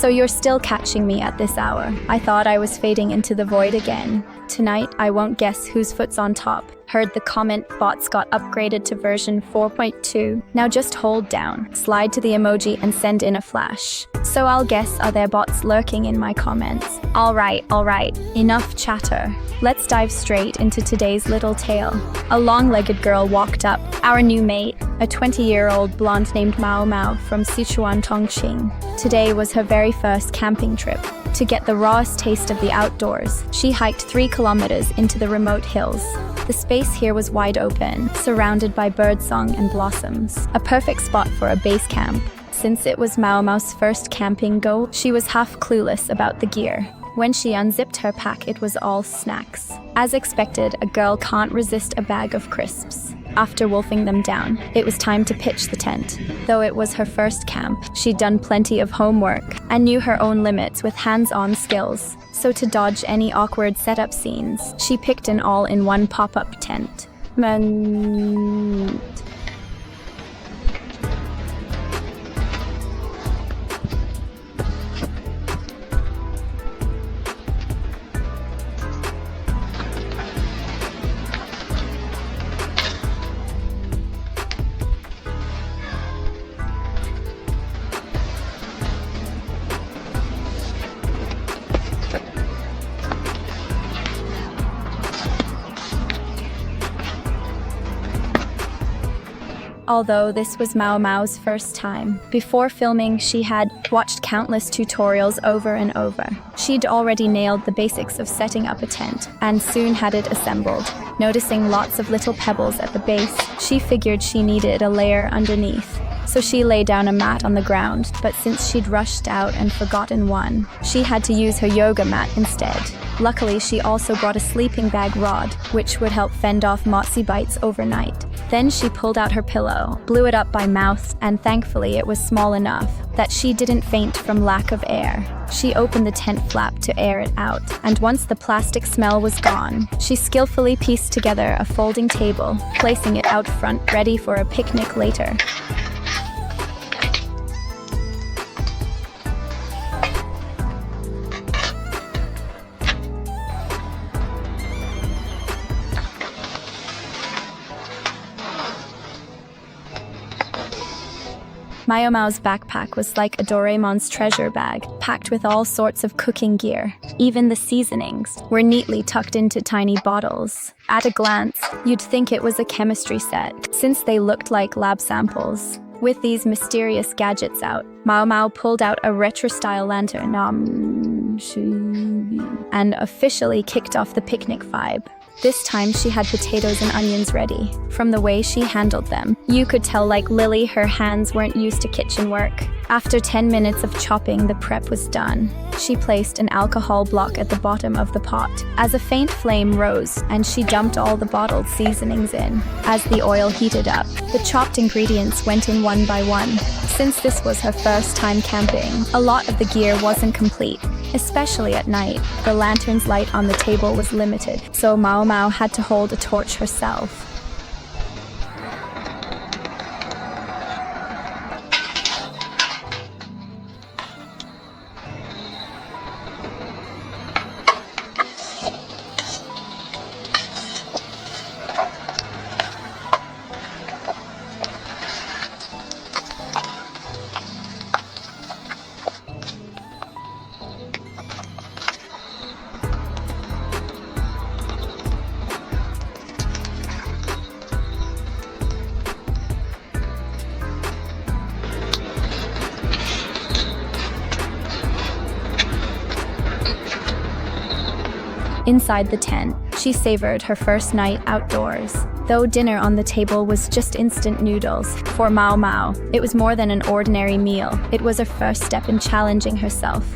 So you're still catching me at this hour. I thought I was fading into the void again. Tonight, I won't guess whose foot's on top. Heard the comment bots got upgraded to version 4.2. Now just hold down, slide to the emoji and send in a flash. So I'll guess, are there bots lurking in my comments? Alright, enough chatter. Let's dive straight into today's little tale. A long-legged girl walked up, our new mate, a 20-year-old blonde named Mao Mao from Sichuan, Tongqing. Today was her very first camping trip. To get the rawest taste of the outdoors, she hiked 3 kilometers into the remote hills. The space here was wide open, surrounded by birdsong and blossoms. A perfect spot for a base camp. Since it was Mao Mao's first camping go, she was half clueless about the gear. When she unzipped her pack, it was all snacks. As expected, a girl can't resist a bag of crisps. After wolfing them down, it was time to pitch the tent. Though it was her first camp, she'd done plenty of homework and knew her own limits with hands-on skills. So to dodge any awkward setup scenes, she picked an all-in-one pop-up tent. Although this was Mao Mao's first time. Before filming, she had watched countless tutorials over and over. She'd already nailed the basics of setting up a tent, and soon had it assembled. Noticing lots of little pebbles at the base, she figured she needed a layer underneath. So she lay down a mat on the ground, but since she'd rushed out and forgotten one, she had to use her yoga mat instead. Luckily, she also brought a sleeping bag rod, which would help fend off mossy bites overnight. Then she pulled out her pillow, blew it up by mouth, and thankfully it was small enough that she didn't faint from lack of air. She opened the tent flap to air it out, and once the plastic smell was gone, she skillfully pieced together a folding table, placing it out front ready for a picnic later. Mao Mao's backpack was like a Doraemon's treasure bag, packed with all sorts of cooking gear. Even the seasonings were neatly tucked into tiny bottles. At a glance, you'd think it was a chemistry set, since they looked like lab samples. With these mysterious gadgets out, Mao Mao pulled out a retro-style lantern and officially kicked off the picnic vibe. This time she had potatoes and onions ready. From the way she handled them, you could tell like Lily her hands weren't used to kitchen work. After 10 minutes of chopping, the prep was done. She placed an alcohol block at the bottom of the pot. As a faint flame rose, and she dumped all the bottled seasonings in. As the oil heated up, the chopped ingredients went in one by one. Since this was her first time camping, a lot of the gear wasn't complete. Especially at night, the lantern's light on the table was limited, so Mao Mao had to hold a torch herself. Inside the tent, she savored her first night outdoors. Though dinner on the table was just instant noodles, for Mao Mao, it was more than an ordinary meal. It was her first step in challenging herself.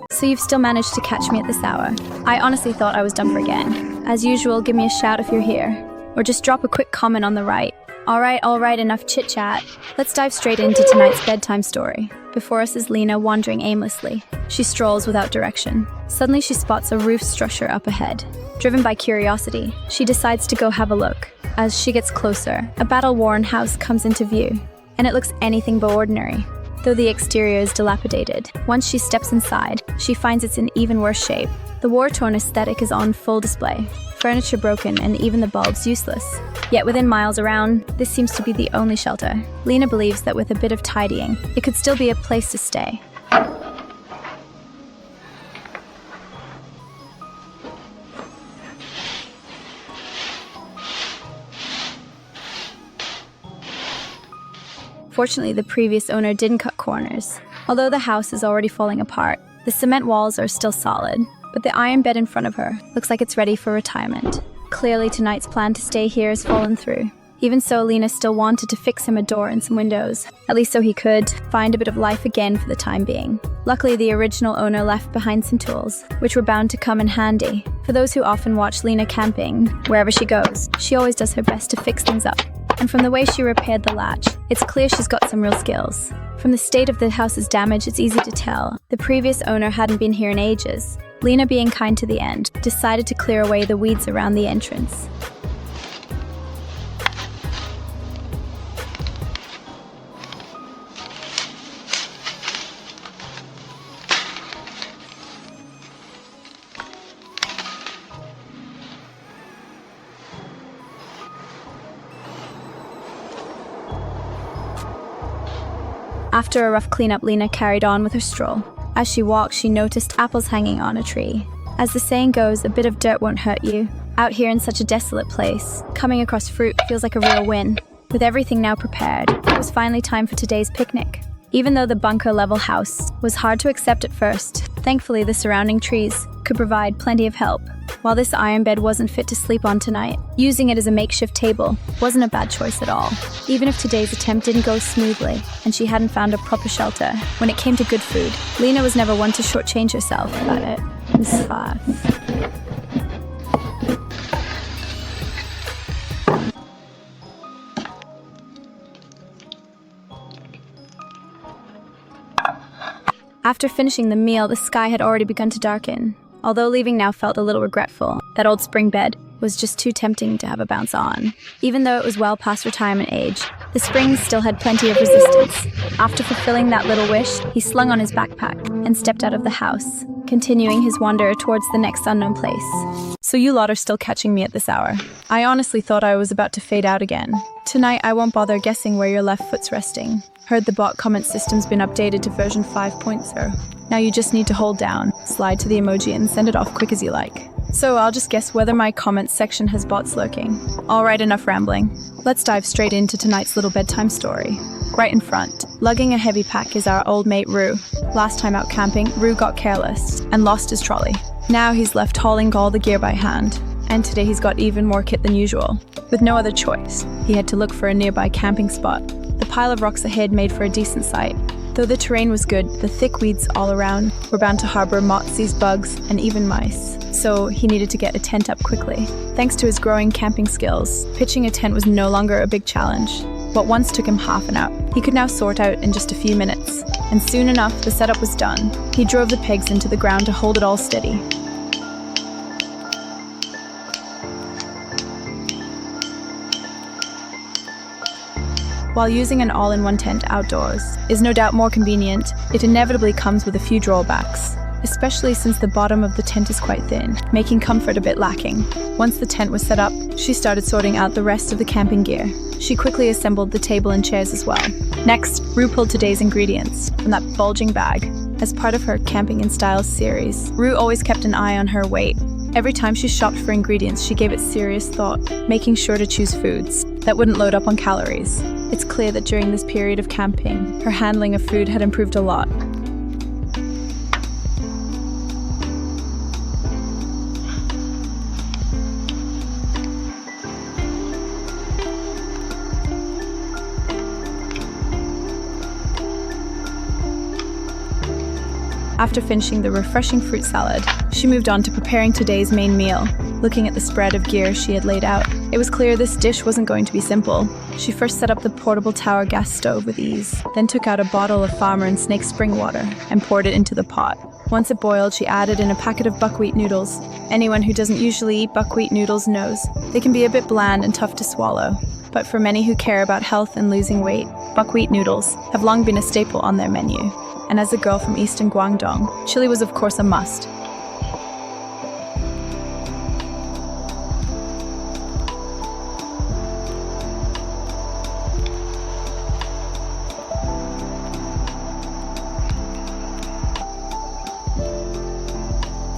So you've still managed to catch me at this hour. I honestly thought I was done for again. As usual, give me a shout if you're here. Or just drop a quick comment on the right. Alright, enough chit-chat. Let's dive straight into tonight's bedtime story. Before us is Lena wandering aimlessly. She strolls without direction. Suddenly she spots a roof structure up ahead. Driven by curiosity, she decides to go have a look. As she gets closer, a battle-worn house comes into view, and it looks anything but ordinary. though the exterior is dilapidated. Once she steps inside, she finds it's in even worse shape. The war-torn aesthetic is on full display. Furniture broken and even the bulbs useless. Yet within miles around, this seems to be the only shelter. Lena believes that with a bit of tidying, it could still be a place to stay. Fortunately, the previous owner didn't cut corners. Although the house is already falling apart, the cement walls are still solid, but the iron bed in front of her looks like it's ready for retirement. Clearly, tonight's plan to stay here has fallen through. Even so, Lena still wanted to fix him a door and some windows, at least so he could find a bit of life again for the time being. Luckily, the original owner left behind some tools, which were bound to come in handy. For those who often watch Lena camping, wherever she goes, she always does her best to fix things up. And from the way she repaired the latch, it's clear she's got some real skills. From the state of the house's damage, it's easy to tell. The previous owner hadn't been here in ages. Lena, being kind to the end, decided to clear away the weeds around the entrance. After a rough cleanup, Lena carried on with her stroll. As she walked, she noticed apples hanging on a tree. As the saying goes, a bit of dirt won't hurt you. Out here in such a desolate place, coming across fruit feels like a real win. With everything now prepared, it was finally time for today's picnic. Even though the bunker-level house was hard to accept at first, thankfully the surrounding trees could provide plenty of help. While this iron bed wasn't fit to sleep on tonight, using it as a makeshift table wasn't a bad choice at all. Even if today's attempt didn't go smoothly and she hadn't found a proper shelter, when it came to good food, Lena was never one to shortchange herself about it. After finishing the meal, the sky had already begun to darken. Although leaving now felt a little regretful, that old spring bed was just too tempting to have a bounce on. Even though it was well past retirement age, the springs still had plenty of resistance. After fulfilling that little wish, he slung on his backpack and stepped out of the house, continuing his wander towards the next unknown place. So you lot are still catching me at this hour. I honestly thought I was about to fade out again. Tonight I won't bother guessing where your left foot's resting. Heard the bot comment system's been updated to version 5.0. Now you just need to hold down, slide to the emoji and send it off quick as you like. So I'll just guess whether my comments section has bots lurking. Alright, enough rambling. Let's dive straight into tonight's little bedtime story. Right in front, lugging a heavy pack is our old mate Rue. Last time out camping, Rue got careless and lost his trolley. Now he's left hauling all the gear by hand. And today he's got even more kit than usual. With no other choice, he had to look for a nearby camping spot. The pile of rocks ahead made for a decent sight. Though the terrain was good, the thick weeds all around were bound to harbor moths, bugs, and even mice. So he needed to get a tent up quickly. Thanks to his growing camping skills, pitching a tent was no longer a big challenge. What once took him half an hour, he could now sort out in just a few minutes. And soon enough, the setup was done. He drove the pegs into the ground to hold it all steady. While using an all-in-one tent outdoors is no doubt more convenient, it inevitably comes with a few drawbacks, especially since the bottom of the tent is quite thin, making comfort a bit lacking. Once the tent was set up, she started sorting out the rest of the camping gear. She quickly assembled the table and chairs as well. Next, Rue pulled today's ingredients from that bulging bag. As part of her Camping in Style series, Rue always kept an eye on her weight. Every time she shopped for ingredients, she gave it serious thought, making sure to choose foods that wouldn't load up on calories. It's clear that during this period of camping, her handling of food had improved a lot. After finishing the refreshing fruit salad, she moved on to preparing today's main meal, looking at the spread of gear she had laid out. It was clear this dish wasn't going to be simple. She first set up the portable tower gas stove with ease, then took out a bottle of Farmer and Snake spring water and poured it into the pot. Once it boiled, she added in a packet of buckwheat noodles. Anyone who doesn't usually eat buckwheat noodles knows they can be a bit bland and tough to swallow. But for many who care about health and losing weight, buckwheat noodles have long been a staple on their menu. And as a girl from eastern Guangdong, chili was of course a must.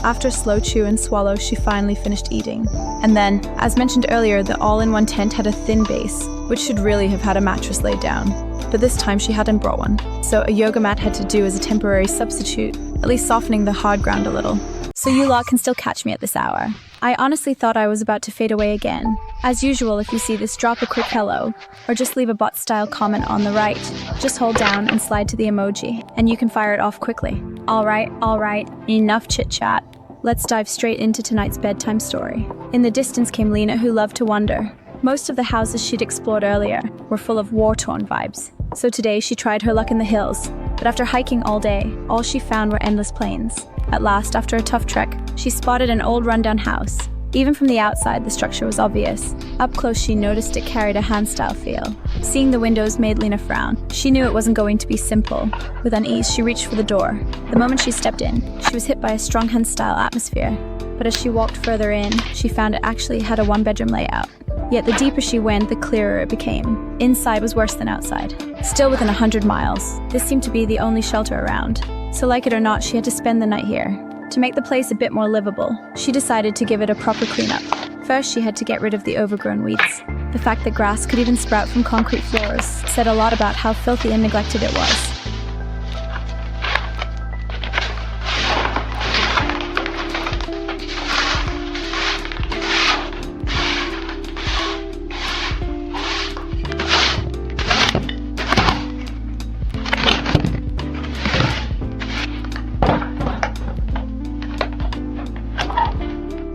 After a slow chew and swallow, she finally finished eating. And then, as mentioned earlier, the all-in-one tent had a thin base, which should really have had a mattress laid down. But this time she hadn't brought one, so a yoga mat had to do as a temporary substitute, at least softening the hard ground a little. So you lot can still catch me at this hour. I honestly thought I was about to fade away again. As usual, if you see this, drop a quick hello, or just leave a bot-style comment on the right. Just hold down and slide to the emoji, and you can fire it off quickly. Alright, enough chit-chat. Let's dive straight into tonight's bedtime story. In the distance came Lena, who loved to wander. Most of the houses she'd explored earlier were full of war-torn vibes. So today she tried her luck in the hills, but after hiking all day, all she found were endless plains. At last, after a tough trek, she spotted an old rundown house. Even from the outside, the structure was obvious. Up close, she noticed it carried a hand-style feel. Seeing the windows made Lena frown. She knew it wasn't going to be simple. With unease, she reached for the door. The moment she stepped in, she was hit by a strong hand-style atmosphere. But as she walked further in, she found it actually had a one-bedroom layout. Yet the deeper she went, the clearer it became. Inside was worse than outside. Still within 100 miles, this seemed to be the only shelter around. So like it or not, she had to spend the night here. To make the place a bit more livable, she decided to give it a proper cleanup. First, she had to get rid of the overgrown weeds. The fact that grass could even sprout from concrete floors said a lot about how filthy and neglected it was.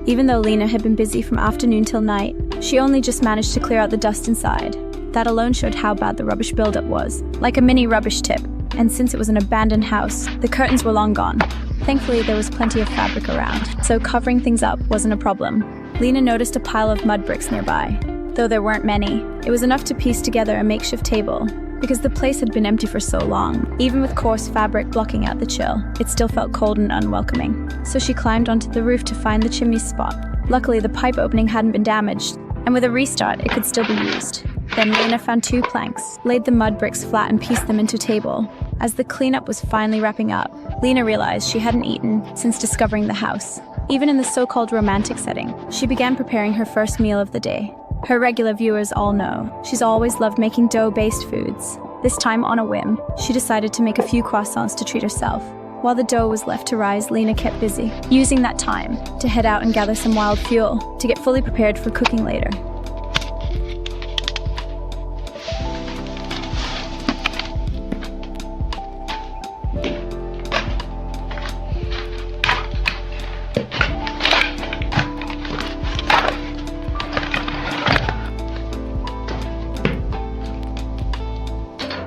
Even though Lena had been busy from afternoon till night, she only just managed to clear out the dust inside. That alone showed how bad the rubbish buildup was, like a mini rubbish tip. And since it was an abandoned house, the curtains were long gone. Thankfully, there was plenty of fabric around, so covering things up wasn't a problem. Lena noticed a pile of mud bricks nearby. Though there weren't many, it was enough to piece together a makeshift table. Because the place had been empty for so long, even with coarse fabric blocking out the chill, it still felt cold and unwelcoming. So she climbed onto the roof to find the chimney spot. Luckily, the pipe opening hadn't been damaged, and with a restart, it could still be used. Then Lena found 2 planks, laid the mud bricks flat and pieced them into a table. As the cleanup was finally wrapping up, Lena realized she hadn't eaten since discovering the house. Even in the so-called romantic setting, she began preparing her first meal of the day. Her regular viewers all know she's always loved making dough-based foods. This time, on a whim, she decided to make a few croissants to treat herself. While the dough was left to rise, Lena kept busy, using that time to head out and gather some wild fuel to get fully prepared for cooking later.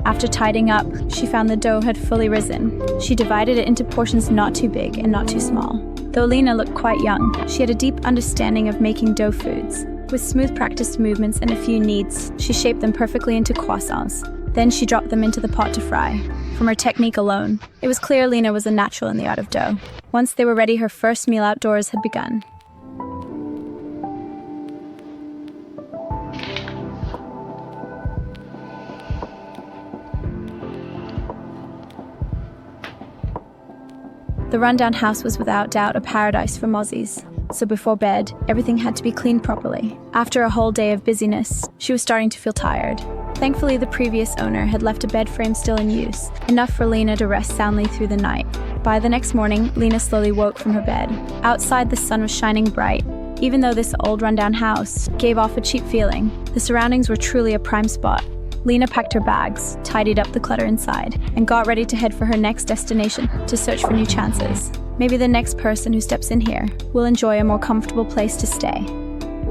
After tidying up, she found the dough had fully risen. She divided it into portions not too big and not too small. Though Lena looked quite young, she had a deep understanding of making dough foods. With smooth practiced movements and a few kneads, she shaped them perfectly into croissants. Then she dropped them into the pot to fry. From her technique alone, it was clear Lena was a natural in the art of dough. Once they were ready, her first meal outdoors had begun. The rundown house was without doubt a paradise for mozzies. So before bed, everything had to be cleaned properly. After a whole day of busyness, she was starting to feel tired. Thankfully, the previous owner had left a bed frame still in use, enough for Lena to rest soundly through the night. By the next morning, Lena slowly woke from her bed. Outside, the sun was shining bright. Even though this old rundown house gave off a cheap feeling, the surroundings were truly a prime spot. Lena packed her bags, tidied up the clutter inside, and got ready to head for her next destination to search for new chances. Maybe the next person who steps in here will enjoy a more comfortable place to stay.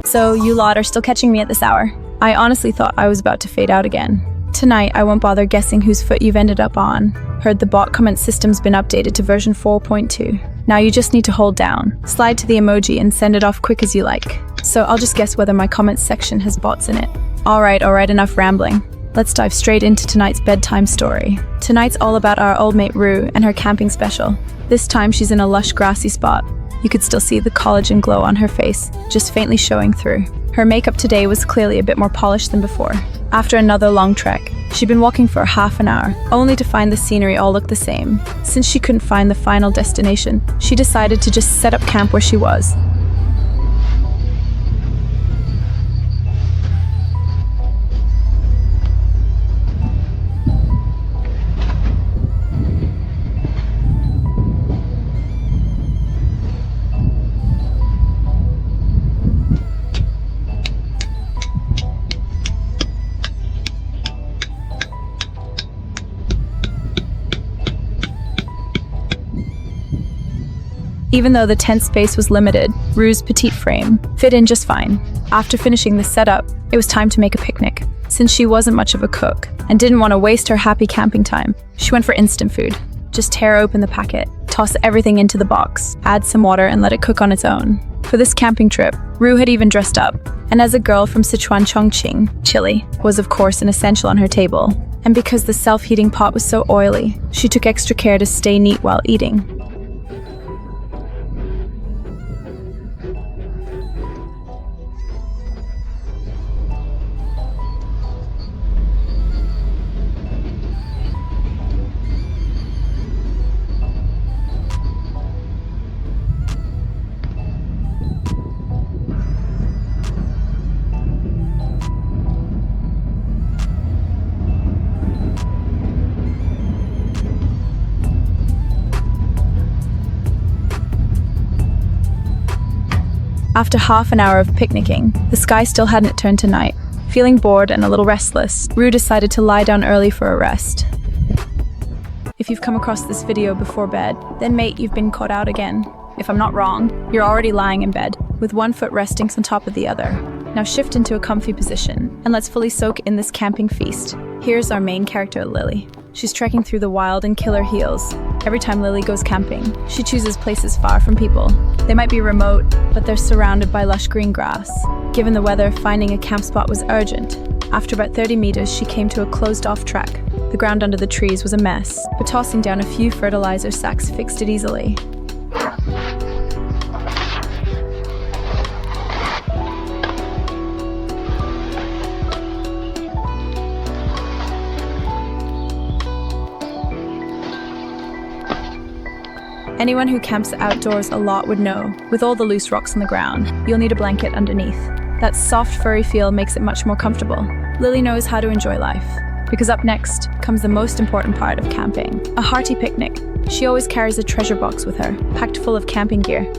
So you lot are still catching me at this hour. I honestly thought I was about to fade out again. Tonight, I won't bother guessing whose foot you've ended up on. Heard the bot comment system's been updated to version 4.2. Now you just need to hold down, slide to the emoji and send it off quick as you like. So I'll just guess whether my comments section has bots in it. Alright, enough rambling. Let's dive straight into tonight's bedtime story. Tonight's all about our old mate Rue and her camping special. This time she's in a lush grassy spot. You could still see the collagen glow on her face, just faintly showing through. Her makeup today was clearly a bit more polished than before. After another long trek, she'd been walking for half an hour, only to find the scenery all looked the same. Since she couldn't find the final destination, she decided to just set up camp where she was. Even though the tent space was limited, Rue's petite frame fit in just fine. After finishing the setup, it was time to make a picnic. Since she wasn't much of a cook and didn't want to waste her happy camping time, she went for instant food. Just tear open the packet, toss everything into the box, add some water and let it cook on its own. For this camping trip, Rue had even dressed up, and as a girl from Sichuan Chongqing, chili was of course an essential on her table. And because the self-heating pot was so oily, she took extra care to stay neat while eating. After half an hour of picnicking, the sky still hadn't turned to night. Feeling bored and a little restless, Rue decided to lie down early for a rest. If you've come across this video before bed, then mate, you've been caught out again. If I'm not wrong, you're already lying in bed, with one foot resting on top of the other. Now shift into a comfy position, and let's fully soak in this camping feast. Here's our main character, Lily. She's trekking through the wild in killer heels. Every time Lily goes camping, she chooses places far from people. They might be remote, but they're surrounded by lush green grass. Given the weather, finding a camp spot was urgent. After about 30 meters, she came to a closed-off track. The ground under the trees was a mess, but tossing down a few fertilizer sacks fixed it easily. Anyone who camps outdoors a lot would know, with all the loose rocks on the ground, you'll need a blanket underneath. That soft, furry feel makes it much more comfortable. Lily knows how to enjoy life. Because up next comes the most important part of camping, a hearty picnic. She always carries a treasure box with her, packed full of camping gear.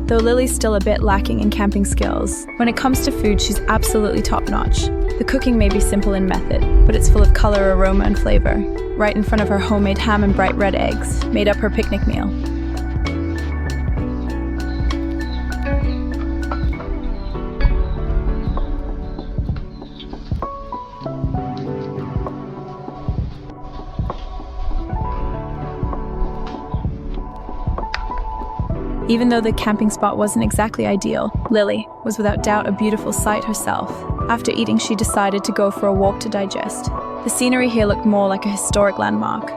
Though Lily's still a bit lacking in camping skills, when it comes to food, she's absolutely top-notch. The cooking may be simple in method, but it's full of color, aroma, and flavor. Right in front of her, homemade ham and bright red eggs made up her picnic meal. Even though the camping spot wasn't exactly ideal, Lily was without doubt a beautiful sight herself. After eating, she decided to go for a walk to digest. The scenery here looked more like a historic landmark.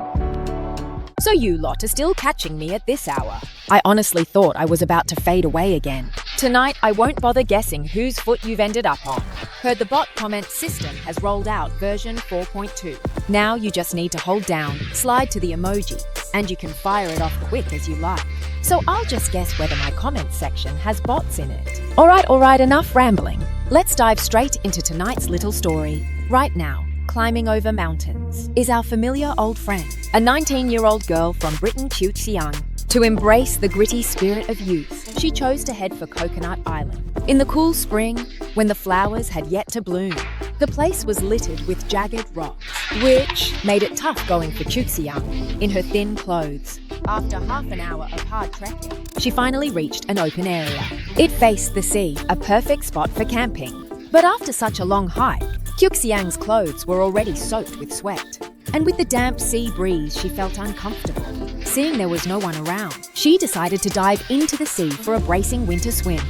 So you lot are still catching me at this hour. I honestly thought I was about to fade away again. Tonight, I won't bother guessing whose foot you've ended up on. Heard the bot comment system has rolled out version 4.2. Now you just need to hold down, slide to the emoji, and you can fire it off quick as you like. So I'll just guess whether my comments section has bots in it. Alright, enough rambling. Let's dive straight into tonight's little story. Right now, climbing over mountains, is our familiar old friend, a 19-year-old girl from Britain, Xiang. To embrace the gritty spirit of youth, she chose to head for Coconut Island. In the cool spring, when the flowers had yet to bloom, the place was littered with jagged rocks, which made it tough going for Xiang in her thin clothes. After half an hour of hard trekking, she finally reached an open area. It faced the sea, a perfect spot for camping. But after such a long hike, Xiang's clothes were already soaked with sweat, and with the damp sea breeze she felt uncomfortable. Seeing there was no one around, she decided to dive into the sea for a bracing winter swim.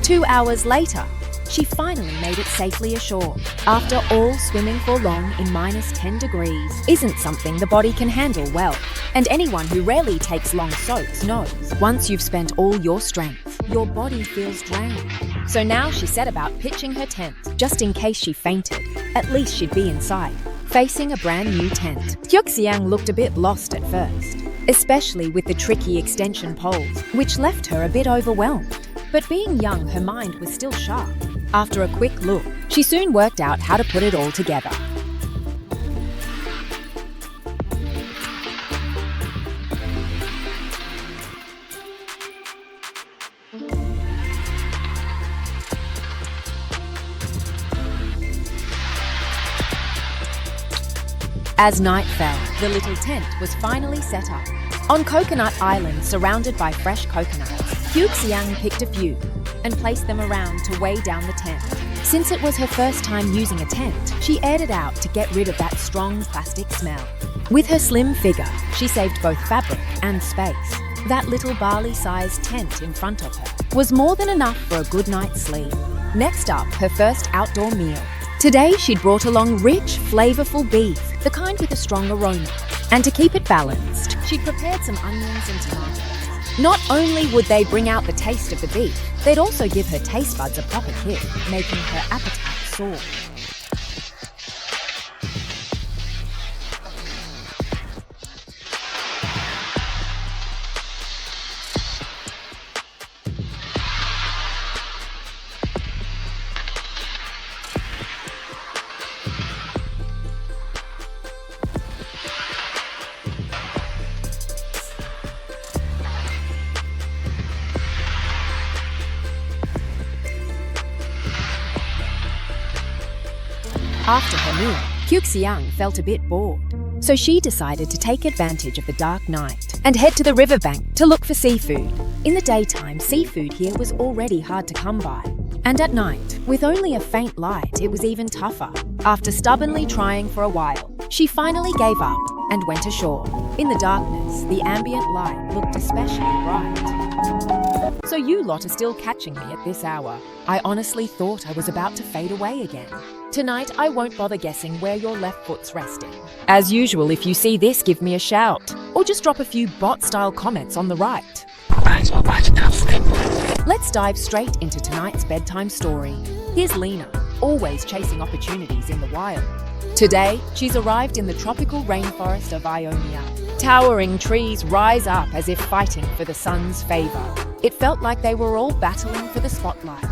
Two hours later, she finally made it safely ashore. After all, swimming for long in -10 degrees isn't something the body can handle well. And anyone who rarely takes long soaks knows, once you've spent all your strength, your body feels drained. So now she set about pitching her tent, just in case she fainted. At least she'd be inside, facing a brand new tent. Xiang looked a bit lost at first, especially with the tricky extension poles, which left her a bit overwhelmed. But being young, her mind was still sharp. After a quick look, she soon worked out how to put it all together. As night fell, the little tent was finally set up. On Coconut Island, surrounded by fresh coconuts, Xiang picked a few and placed them around to weigh down the tent. Since it was her first time using a tent, she aired it out to get rid of that strong plastic smell. With her slim figure, she saved both fabric and space. That little barley-sized tent in front of her was more than enough for a good night's sleep. Next up, her first outdoor meal. Today, she'd brought along rich, flavorful beef, the kind with a strong aroma. And to keep it balanced, she'd prepared some onions and tomatoes. Not only would they bring out the taste of the beef, they'd also give her taste buds a proper kick, making her appetite soar. After her meal, Xiang felt a bit bored, so she decided to take advantage of the dark night and head to the riverbank to look for seafood. In the daytime, seafood here was already hard to come by, and at night, with only a faint light, it was even tougher. After stubbornly trying for a while, she finally gave up and went ashore. In the darkness, the ambient light looked especially bright. So you lot are still catching me at this hour. I honestly thought I was about to fade away again. Tonight, I won't bother guessing where your left foot's resting. As usual, if you see this, give me a shout, or just drop a few bot-style comments on the right. Let's dive straight into tonight's bedtime story. Here's Lena, always chasing opportunities in the wild. Today, she's arrived in the tropical rainforest of Ionia. Towering trees rise up as if fighting for the sun's favor. It felt like they were all battling for the spotlight.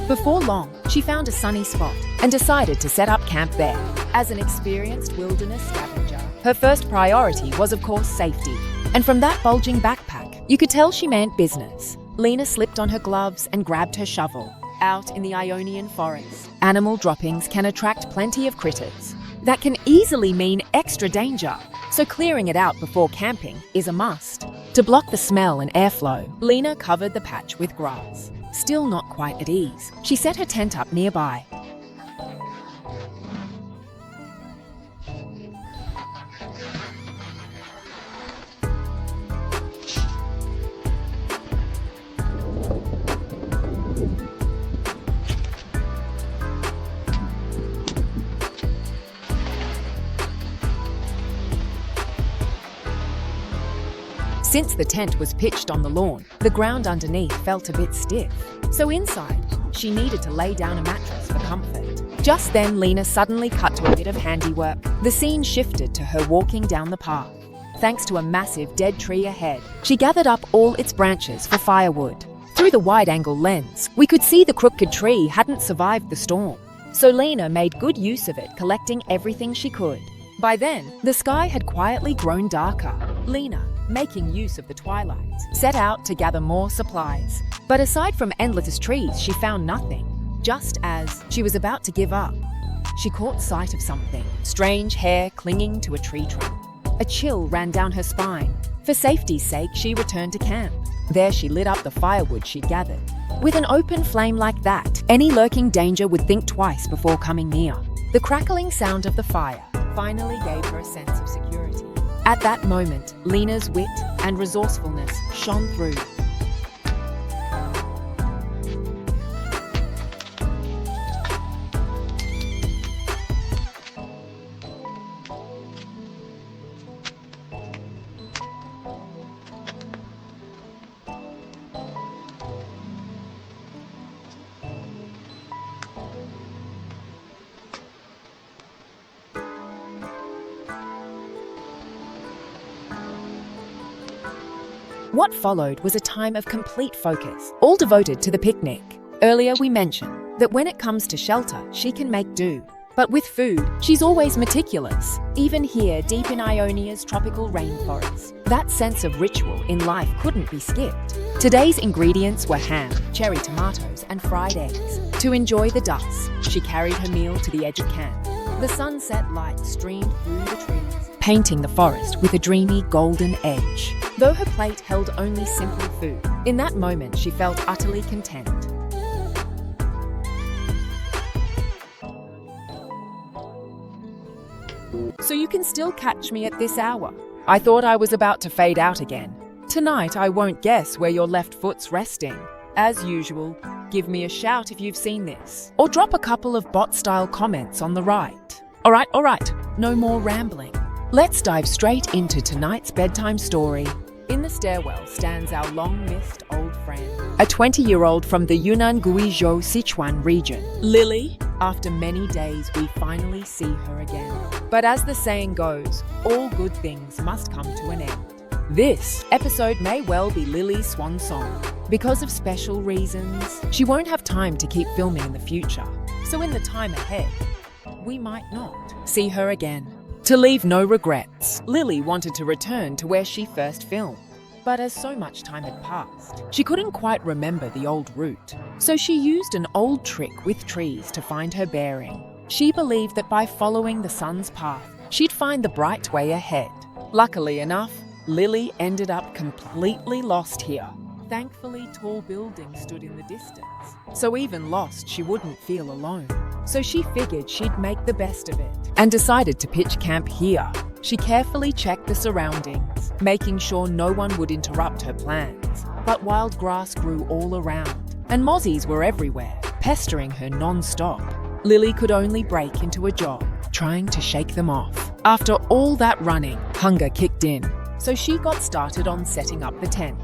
Before long, she found a sunny spot and decided to set up camp there. As an experienced wilderness scavenger, her first priority was, of course, safety. And from that bulging backpack, you could tell she meant business. Lena slipped on her gloves and grabbed her shovel. Out in the Ionian forest, animal droppings can attract plenty of critters. That can easily mean extra danger, so clearing it out before camping is a must. To block the smell and airflow, Lena covered the patch with grass. Still not quite at ease, she set her tent up nearby. Since the tent was pitched on the lawn, the ground underneath felt a bit stiff. So inside, She needed to lay down a mattress for comfort. Just then, Lena suddenly cut to a bit of handiwork. The scene shifted to her walking down the path. Thanks to a massive dead tree ahead, she gathered up all its branches for firewood. Through the wide-angle lens, we could see the crooked tree hadn't survived the storm. So Lena made good use of it, collecting everything she could. By then, the sky had quietly grown darker. Lena, making use of the twilight, set out to gather more supplies. But aside from endless trees, she found nothing. Just as she was about to give up, she caught sight of something. Strange hair clinging to a tree trunk. A chill ran down her spine. For safety's sake, she returned to camp. There she lit up the firewood she'd gathered. With an open flame like that, any lurking danger would think twice before coming near. The crackling sound of the fire finally gave her a sense of security. At that moment, Lena's wit and resourcefulness shone through. What followed was a time of complete focus, all devoted to the picnic. Earlier we mentioned that when it comes to shelter, she can make do. But with food, she's always meticulous. Even here, deep in Ionia's tropical rainforests, that sense of ritual in life couldn't be skipped. Today's ingredients were ham, cherry tomatoes, and fried eggs. To enjoy the dusk, she carried her meal to the edge of camp. The sunset light streamed through the trees, painting the forest with a dreamy golden edge. Though her plate held only simple food, in that moment she felt utterly content. So you can still catch me at this hour. I thought I was about to fade out again. Tonight I won't guess where your left foot's resting. As usual, give me a shout if you've seen this, or drop a couple of bot-style comments on the right. All right, no more rambling. Let's dive straight into tonight's bedtime story. In the stairwell stands our long-missed old friend, a 20-year-old from the Yunnan Guizhou Sichuan region, Lily. After many days, we finally see her again. But as the saying goes, all good things must come to an end. This episode may well be Lily's swan song. Because of special reasons, she won't have time to keep filming in the future. So in the time ahead, we might not see her again. To leave no regrets, Lily wanted to return to where she first filmed. But as so much time had passed, she couldn't quite remember the old route. So she used an old trick with trees to find her bearing. She believed that by following the sun's path, she'd find the bright way ahead. Luckily enough, Lily ended up completely lost here. Thankfully, tall buildings stood in the distance, so even lost, she wouldn't feel alone. So she figured she'd make the best of it and decided to pitch camp here. She carefully checked the surroundings, making sure no one would interrupt her plans. But wild grass grew all around, and mozzies were everywhere, pestering her non-stop. Lily could only break into a jog, trying to shake them off. After all that running, hunger kicked in, so she got started on setting up the tent.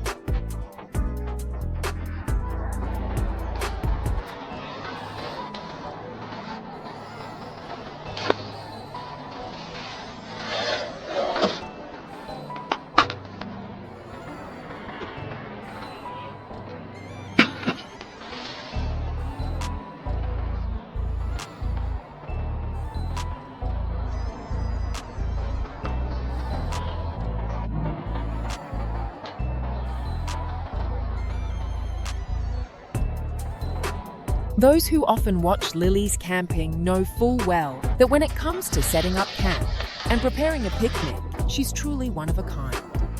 Those who often watch Lily's camping know full well that when it comes to setting up camp and preparing a picnic, she's truly one of a kind.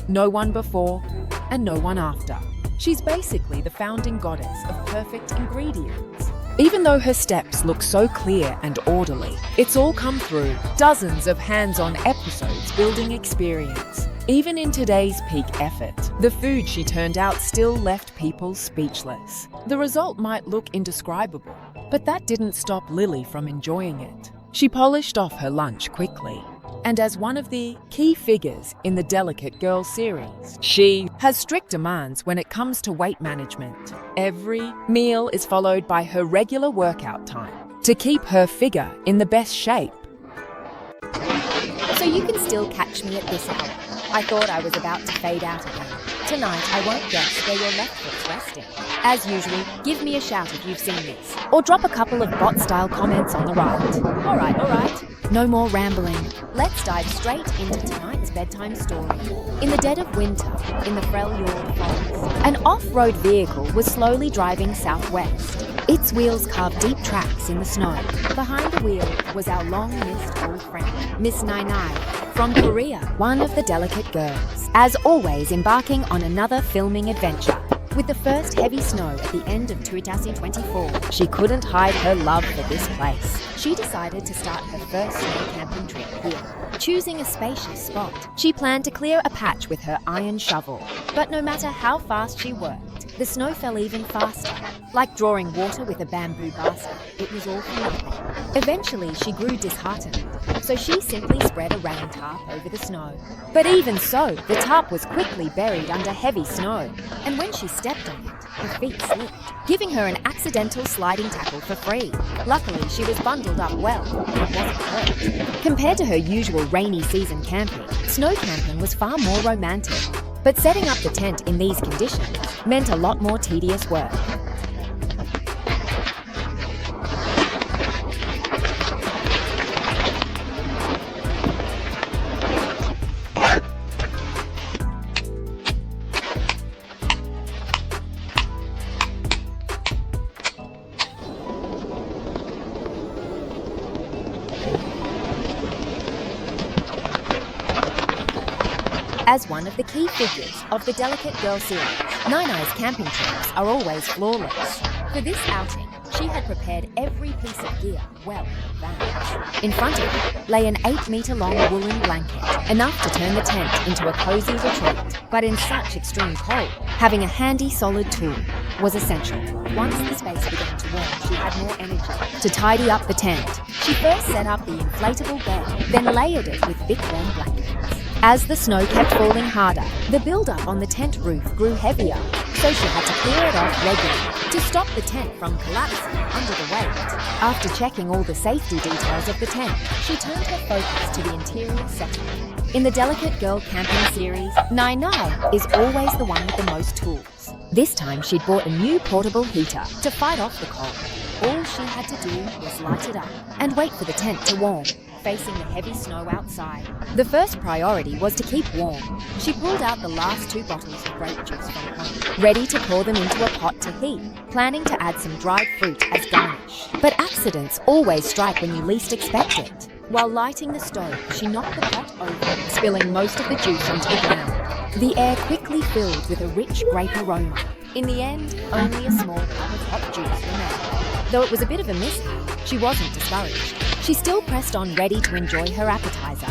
No one before and no one after. She's basically the founding goddess of perfect ingredients. Even though her steps look so clear and orderly, it's all come through dozens of hands-on episodes building experience. Even in today's peak effort, the food she turned out still left people speechless. The result might look indescribable, but that didn't stop Lily from enjoying it. She polished off her lunch quickly, and as one of the key figures in the Delicate Girl series, she has strict demands when it comes to weight management. Every meal is followed by her regular workout time to keep her figure in the best shape. So you can still catch me at this hour. I thought I was about to fade out again. Tonight I won't guess where your left foot's resting. As usual, give me a shout if you've seen this, or drop a couple of bot-style comments on the right. All right. No more rambling. Let's dive straight into tonight's bedtime story. In the dead of winter, in the Freljord Forest, an off-road vehicle was slowly driving southwest. Its wheels carved deep tracks in the snow. Behind the wheel was our long-missed old friend, Miss Nai from Korea, one of the Delicate Girls. As always, embarking on another filming adventure. With the first heavy snow at the end of 2024, she couldn't hide her love for this place. She decided to start her first snow camping trip here. Choosing a spacious spot, she planned to clear a patch with her iron shovel. But no matter how fast she worked, the snow fell even faster. Like drawing water with a bamboo basket, it was all for nothing. Eventually, she grew disheartened, so she simply spread a rain tarp over the snow. But even so, the tarp was quickly buried under heavy snow, and when she stepped on it, her feet slipped, giving her an accidental sliding tackle for free. Luckily, she was bundled up well and wasn't hurt. Compared to her usual rainy season camping, snow camping was far more romantic. But setting up the tent in these conditions meant a lot more tedious work. As one of the key figures of the Delicate Girl series, Nai's camping trips are always flawless. For this outing, she had prepared every piece of gear well in advance. In front of her lay an 8-meter-long woolen blanket, enough to turn the tent into a cozy retreat. But in such extreme cold, having a handy solid tool was essential. Once the space began to warm, she had more energy to tidy up the tent. She first set up the inflatable bed, then layered it with thick warm blankets. As the snow kept falling harder, the build-up on the tent roof grew heavier, so she had to clear it off regularly to stop the tent from collapsing under the weight. After checking all the safety details of the tent, she turned her focus to the interior setup. In the Delicate Girl camping series, Nai is always the one with the most tools. This time she'd bought a new portable heater to fight off the cold. All she had to do was light it up and wait for the tent to warm. Facing the heavy snow outside, the first priority was to keep warm. She pulled out the last 2 bottles of grape juice from home, ready to pour them into a pot to heat, planning to add some dried fruit as garnish. But accidents always strike when you least expect it. While lighting the stove, she knocked the pot over, spilling most of the juice onto the ground. The air quickly filled with a rich grape aroma. In the end, only a small cup of hot juice remained. Though it was a bit of a mishap, she wasn't discouraged. She still pressed on, ready to enjoy her appetizer.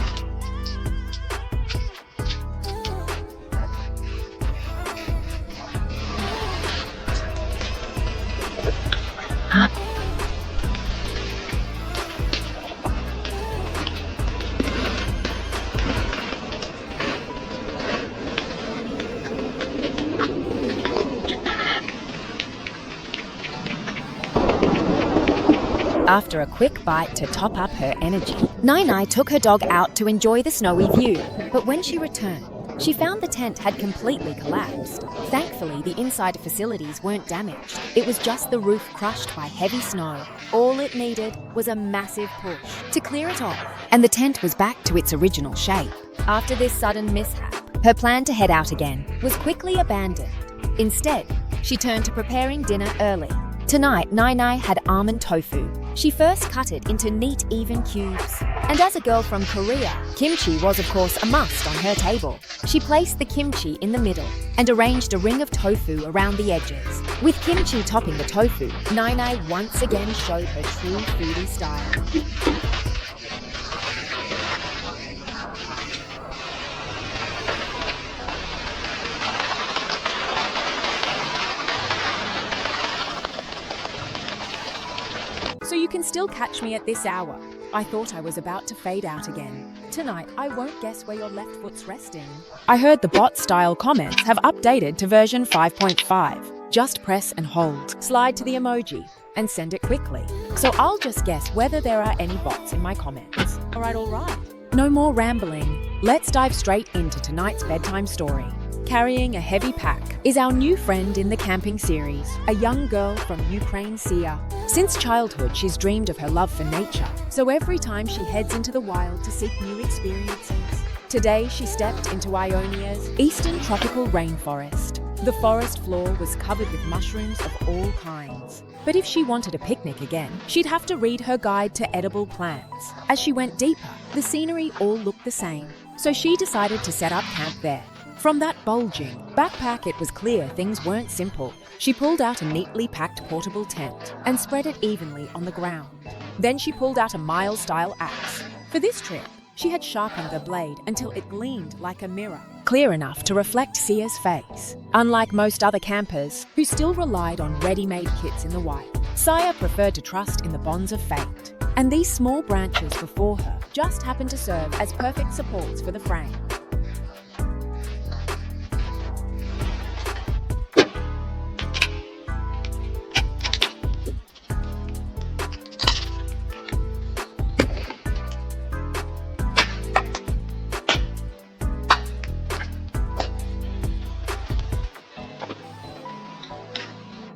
After a quick bite to top up her energy, Nai took her dog out to enjoy the snowy view. But when she returned, she found the tent had completely collapsed. Thankfully, the inside facilities weren't damaged. It was just the roof crushed by heavy snow. All it needed was a massive push to clear it off, and the tent was back to its original shape. After this sudden mishap, her plan to head out again was quickly abandoned. Instead, she turned to preparing dinner early. Tonight, Nai had almond tofu. She first cut it into neat, even cubes. And as a girl from Korea, kimchi was of course a must on her table. She placed the kimchi in the middle and arranged a ring of tofu around the edges. With kimchi topping the tofu, Nai once again showed her true foodie style. So you can still catch me at this hour. I thought I was about to fade out again. Tonight, I won't guess where your left foot's resting. I heard the bot-style comments have updated to version 5.5. Just press and hold. Slide to the emoji and send it quickly. So I'll just guess whether there are any bots in my comments. Alright. No more rambling. Let's dive straight into tonight's bedtime story. Carrying a heavy pack is our new friend in the camping series, a young girl from Ukraine, Sia. Since childhood, she's dreamed of her love for nature, so every time she heads into the wild to seek new experiences. Today, she stepped into Ionia's eastern tropical rainforest. The forest floor was covered with mushrooms of all kinds. But if she wanted a picnic again, she'd have to read her guide to edible plants. As she went deeper, the scenery all looked the same, so she decided to set up camp there. From that bulging backpack, it was clear things weren't simple. She pulled out a neatly packed portable tent and spread it evenly on the ground. Then she pulled out a Miles-style axe. For this trip, she had sharpened the blade until it gleamed like a mirror, clear enough to reflect Sia's face. Unlike most other campers, who still relied on ready-made kits in the wild, Sia preferred to trust in the bonds of fate. And these small branches before her just happened to serve as perfect supports for the frame.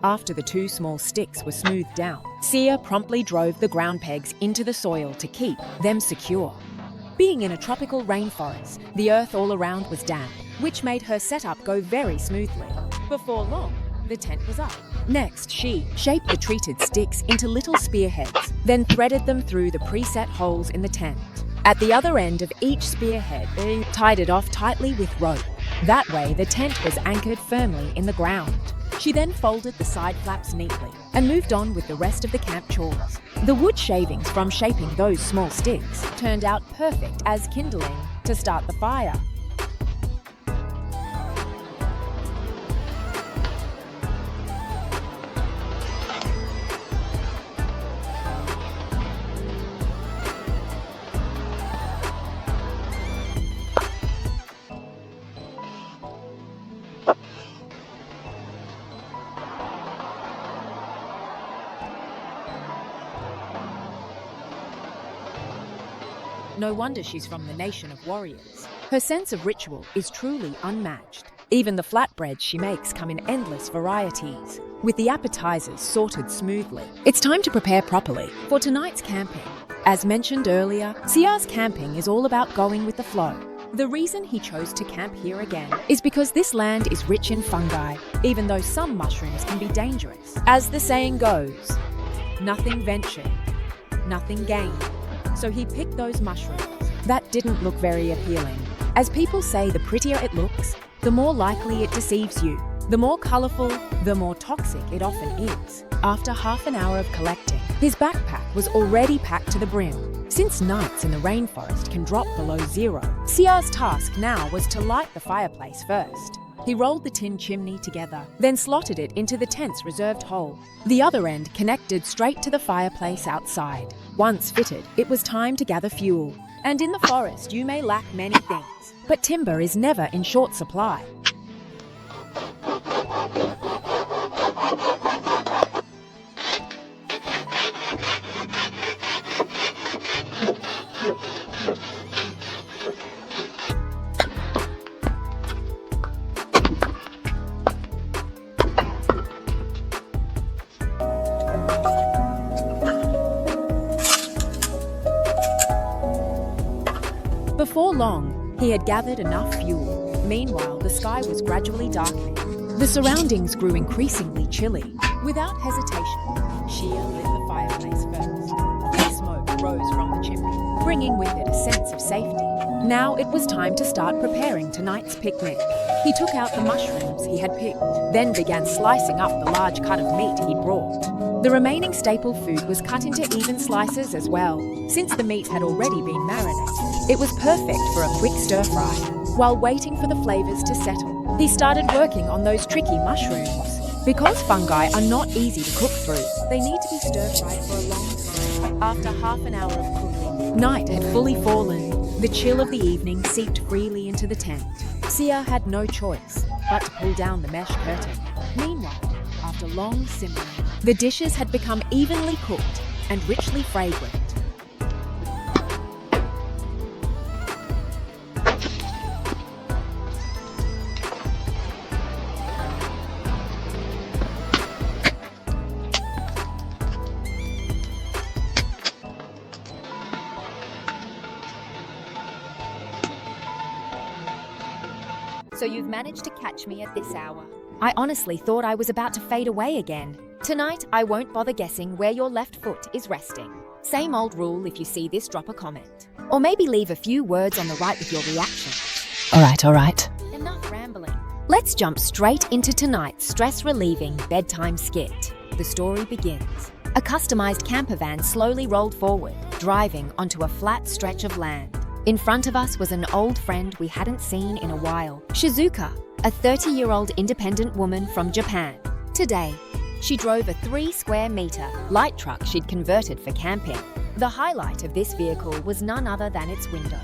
After the two small sticks were smoothed down, Sia promptly drove the ground pegs into the soil to keep them secure. Being in a tropical rainforest, the earth all around was damp, which made her setup go very smoothly. Before long, the tent was up. Next, she shaped the treated sticks into little spearheads, then threaded them through the preset holes in the tent. At the other end of each spearhead, tied it off tightly with rope. That way, the tent was anchored firmly in the ground. She then folded the side flaps neatly and moved on with the rest of the camp chores. The wood shavings from shaping those small sticks turned out perfect as kindling to start the fire. No wonder she's from the nation of warriors. Her sense of ritual is truly unmatched. Even the flatbreads she makes come in endless varieties, with the appetizers sorted smoothly. It's time to prepare properly for tonight's camping. As mentioned earlier, Sia's camping is all about going with the flow. The reason he chose to camp here again is because this land is rich in fungi, even though some mushrooms can be dangerous. As the saying goes, nothing ventured, nothing gained. So he picked those mushrooms. That didn't look very appealing. As people say, the prettier it looks, the more likely it deceives you. The more colorful, the more toxic it often is. After half an hour of collecting, his backpack was already packed to the brim. Since nights in the rainforest can drop below zero, Sia's task now was to light the fireplace first. He rolled the tin chimney together, then slotted it into the tent's reserved hole. The other end connected straight to the fireplace outside. Once fitted, it was time to gather fuel. And in the forest, you may lack many things, but timber is never in short supply. Before long, he had gathered enough fuel. Meanwhile, the sky was gradually darkening. The surroundings grew increasingly chilly. Without hesitation, Shia lit the fireplace first. Thick smoke rose from the chimney, bringing with it a sense of safety. Now it was time to start preparing tonight's picnic. He took out the mushrooms he had picked, then began slicing up the large cut of meat he'd brought. The remaining staple food was cut into even slices as well. Since the meat had already been marinated, it was perfect for a quick stir-fry. While waiting for the flavors to settle, he started working on those tricky mushrooms. Because fungi are not easy to cook through, they need to be stir-fried for a long time. After half an hour of cooking, Night had fully fallen. The chill of the evening seeped freely into the tent. Sia had no choice but to pull down the mesh curtain. Meanwhile, after long simmering, the dishes had become evenly cooked and richly fragrant. So you've managed to catch me at this hour. I honestly thought I was about to fade away again. Tonight, I won't bother guessing where your left foot is resting. Same old rule if you see this, drop a comment. Or maybe leave a few words on the right with your reaction. All right. Enough rambling. Let's jump straight into tonight's stress-relieving bedtime skit. The story begins. A customized camper van slowly rolled forward, driving onto a flat stretch of land. In front of us was an old friend we hadn't seen in a while, Shizuka, a 30-year-old independent woman from Japan. Today, she drove a 3-square-meter light truck she'd converted for camping. The highlight of this vehicle was none other than its windows.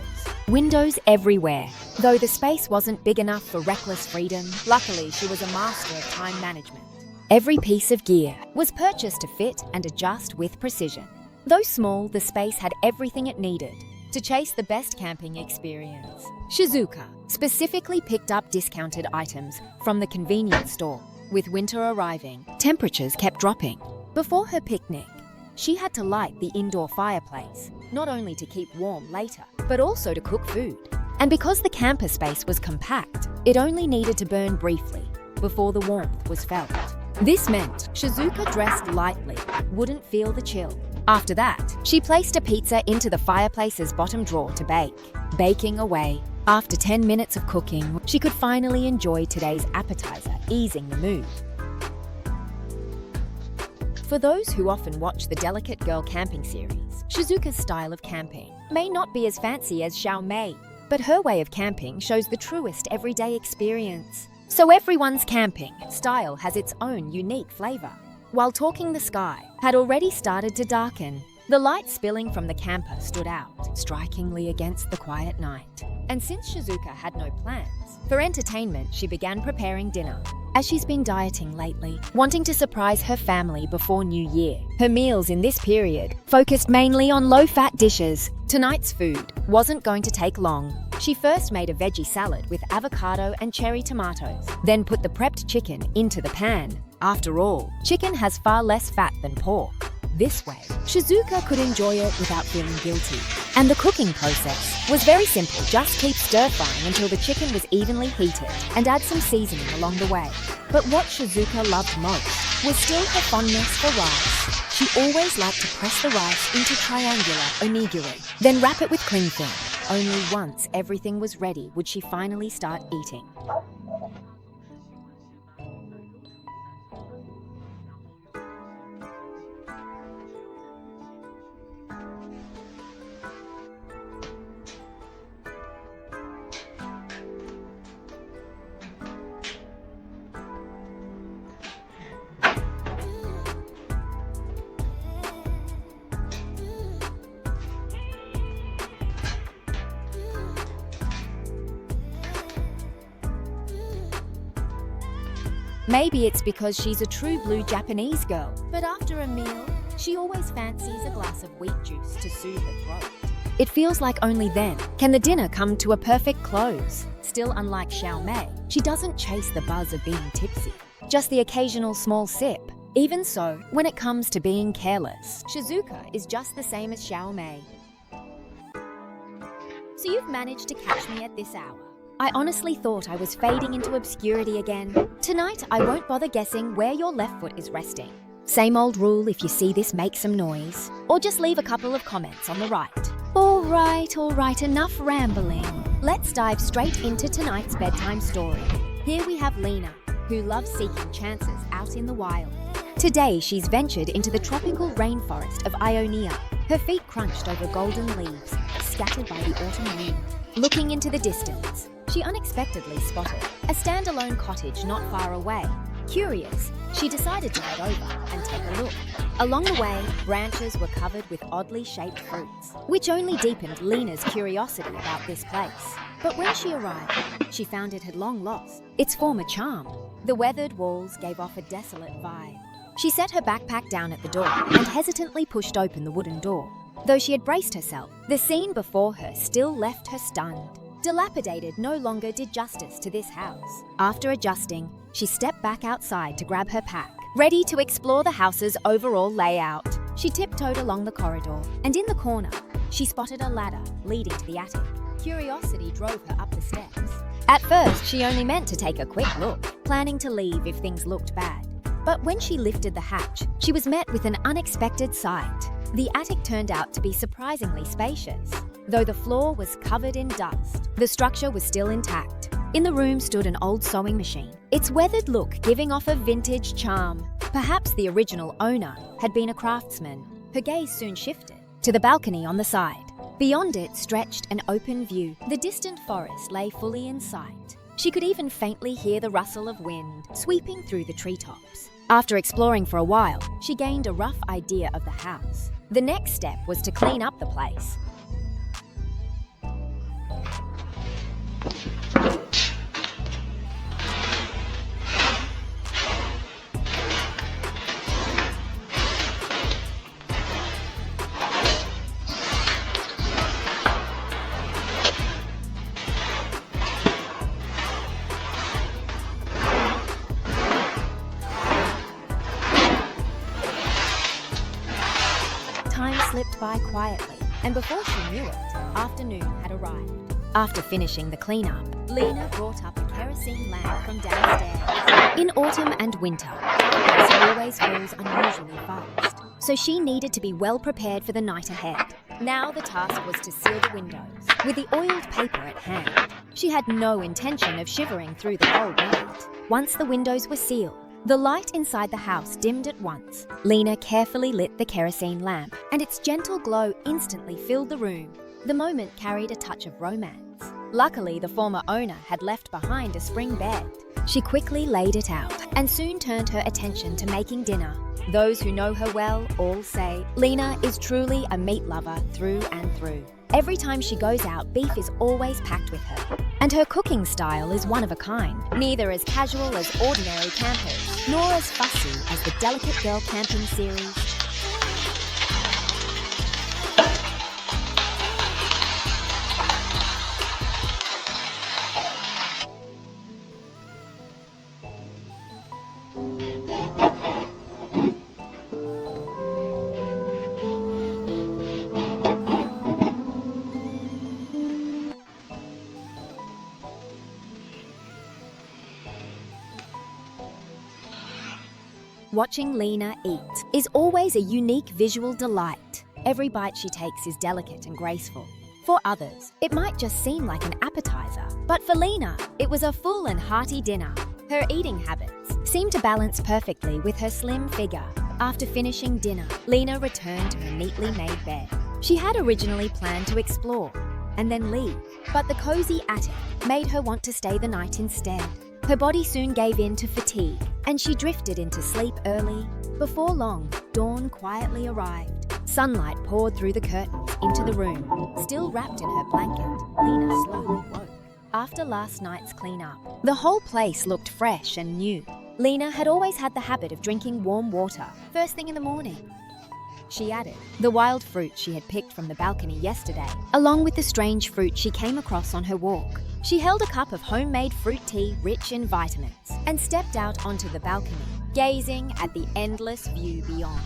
Windows everywhere. Though the space wasn't big enough for reckless freedom, luckily she was a master of time management. Every piece of gear was purchased to fit and adjust with precision. Though small, the space had everything it needed to chase the best camping experience. Shizuka specifically picked up discounted items from the convenience store. With winter arriving, temperatures kept dropping. Before her picnic, she had to light the indoor fireplace, not only to keep warm later, but also to cook food. And because the camper space was compact, it only needed to burn briefly before the warmth was felt. This meant Shizuka dressed lightly, wouldn't feel the chill. After that, she placed a pizza into the fireplace's bottom drawer to bake. Baking away, after 10 minutes of cooking, she could finally enjoy today's appetizer, easing the mood. For those who often watch the Delicate Girl camping series, Shizuka's style of camping may not be as fancy as Xiao Mei, but her way of camping shows the truest everyday experience. So everyone's camping style has its own unique flavor. While talking, the sky had already started to darken. The light spilling from the camper stood out, strikingly against the quiet night. And since Shizuka had no plans for entertainment, she began preparing dinner. As she's been dieting lately, wanting to surprise her family before New Year, her meals in this period focused mainly on low-fat dishes. Tonight's food wasn't going to take long. She first made a veggie salad with avocado and cherry tomatoes, then put the prepped chicken into the pan. After all, chicken has far less fat than pork. This way, Shizuka could enjoy it without feeling guilty. And the cooking process was very simple. Just keep stir-frying until the chicken was evenly heated and add some seasoning along the way. But what Shizuka loved most was still her fondness for rice. She always liked to press the rice into triangular onigiri, then wrap it with cling film. Only once everything was ready would she finally start eating. Maybe it's because she's a true blue Japanese girl, but after a meal, she always fancies a glass of wheat juice to soothe her throat. It feels like only then can the dinner come to a perfect close. Still, unlike Xiao Mei, she doesn't chase the buzz of being tipsy, just the occasional small sip. Even so, when it comes to being careless, Shizuka is just the same as Xiao Mei. So you've managed to catch me at this hour. I honestly thought I was fading into obscurity again. Tonight, I won't bother guessing where your left foot is resting. Same old rule if you see this, make some noise. Or just leave a couple of comments on the right. All right, enough rambling. Let's dive straight into tonight's bedtime story. Here we have Lena, who loves seeking chances out in the wild. Today, she's ventured into the tropical rainforest of Ionia. Her feet crunched over golden leaves, scattered by the autumn wind. Looking into the distance, she unexpectedly spotted a standalone cottage not far away. Curious, she decided to head over and take a look. Along the way, branches were covered with oddly shaped fruits, which only deepened Lena's curiosity about this place. But when she arrived, she found it had long lost its former charm. The weathered walls gave off a desolate vibe. She set her backpack down at the door and hesitantly pushed open the wooden door. Though she had braced herself, the scene before her still left her stunned. Dilapidated no longer did justice to this house. After adjusting, she stepped back outside to grab her pack, ready to explore the house's overall layout. She tiptoed along the corridor, and in the corner, she spotted a ladder leading to the attic. Curiosity drove her up the steps. At first, she only meant to take a quick look, planning to leave if things looked bad. But when she lifted the hatch, she was met with an unexpected sight. The attic turned out to be surprisingly spacious. Though the floor was covered in dust, the structure was still intact. In the room stood an old sewing machine, its weathered look giving off a vintage charm. Perhaps the original owner had been a craftsman. Her gaze soon shifted to the balcony on the side. Beyond it stretched an open view. The distant forest lay fully in sight. She could even faintly hear the rustle of wind sweeping through the treetops. After exploring for a while, she gained a rough idea of the house. The next step was to clean up the place. Time slipped by quietly, and before she knew it, afternoon had arrived. After finishing the cleanup, Lena brought up a kerosene lamp from downstairs. In autumn and winter, it always falls unusually fast, so she needed to be well prepared for the night ahead. Now the task was to seal the windows, with the oiled paper at hand. She had no intention of shivering through the cold night. Once the windows were sealed, the light inside the house dimmed at once. Lena carefully lit the kerosene lamp, and its gentle glow instantly filled the room. The moment carried a touch of romance. Luckily, the former owner had left behind a spring bed. She quickly laid it out, and soon turned her attention to making dinner. Those who know her well all say Lena is truly a meat lover through and through. Every time she goes out, beef is always packed with her. And her cooking style is one of a kind, neither as casual as ordinary campers, nor as fussy as the Delicate Girl Camping series. Watching Lena eat is always a unique visual delight. Every bite she takes is delicate and graceful. For others, it might just seem like an appetizer, but for Lena, it was a full and hearty dinner. Her eating habits seemed to balance perfectly with her slim figure. After finishing dinner, Lena returned to her neatly made bed. She had originally planned to explore and then leave, but the cozy attic made her want to stay the night instead. Her body soon gave in to fatigue, and she drifted into sleep early. Before long, dawn quietly arrived. Sunlight poured through the curtains into the room. Still wrapped in her blanket, Lena slowly woke. After last night's cleanup, the whole place looked fresh and new. Lena had always had the habit of drinking warm water first thing in the morning. She added the wild fruit she had picked from the balcony yesterday, along with the strange fruit she came across on her walk. She held a cup of homemade fruit tea rich in vitamins and stepped out onto the balcony, gazing at the endless view beyond.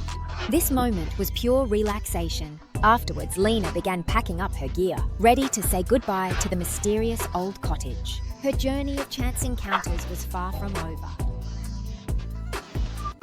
This moment was pure relaxation. Afterwards, Lena began packing up her gear, ready to say goodbye to the mysterious old cottage. Her journey of chance encounters was far from over.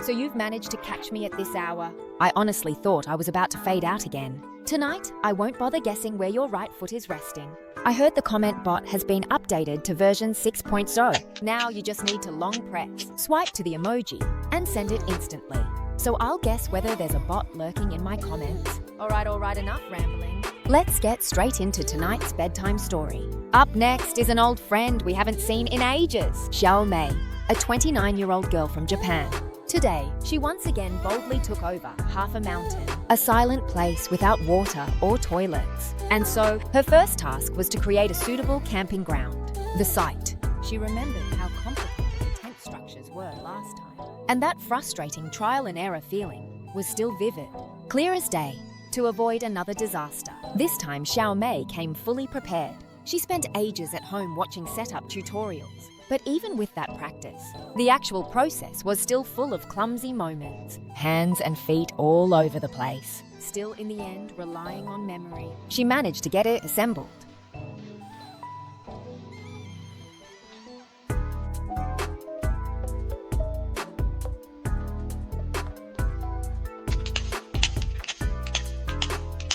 So you've managed to catch me at this hour. I honestly thought I was about to fade out again. Tonight, I won't bother guessing where your right foot is resting. I heard the comment bot has been updated to version 6.0. Now you just need to long press, swipe to the emoji, and send it instantly. So I'll guess whether there's a bot lurking in my comments. All right, enough rambling. Let's get straight into tonight's bedtime story. Up next is an old friend we haven't seen in ages, Xiao Mei, a 29-year-old girl from Japan. Today, she once again boldly took over half a mountain, a silent place without water or toilets. And so, her first task was to create a suitable camping ground, the site. She remembered how complicated the tent structures were last time, and that frustrating trial and error feeling was still vivid, clear as day, to avoid another disaster. This time, Xiao Mei came fully prepared. She spent ages at home watching setup tutorials. But even with that practice, the actual process was still full of clumsy moments, hands and feet all over the place. Still, in the end, relying on memory, she managed to get it assembled.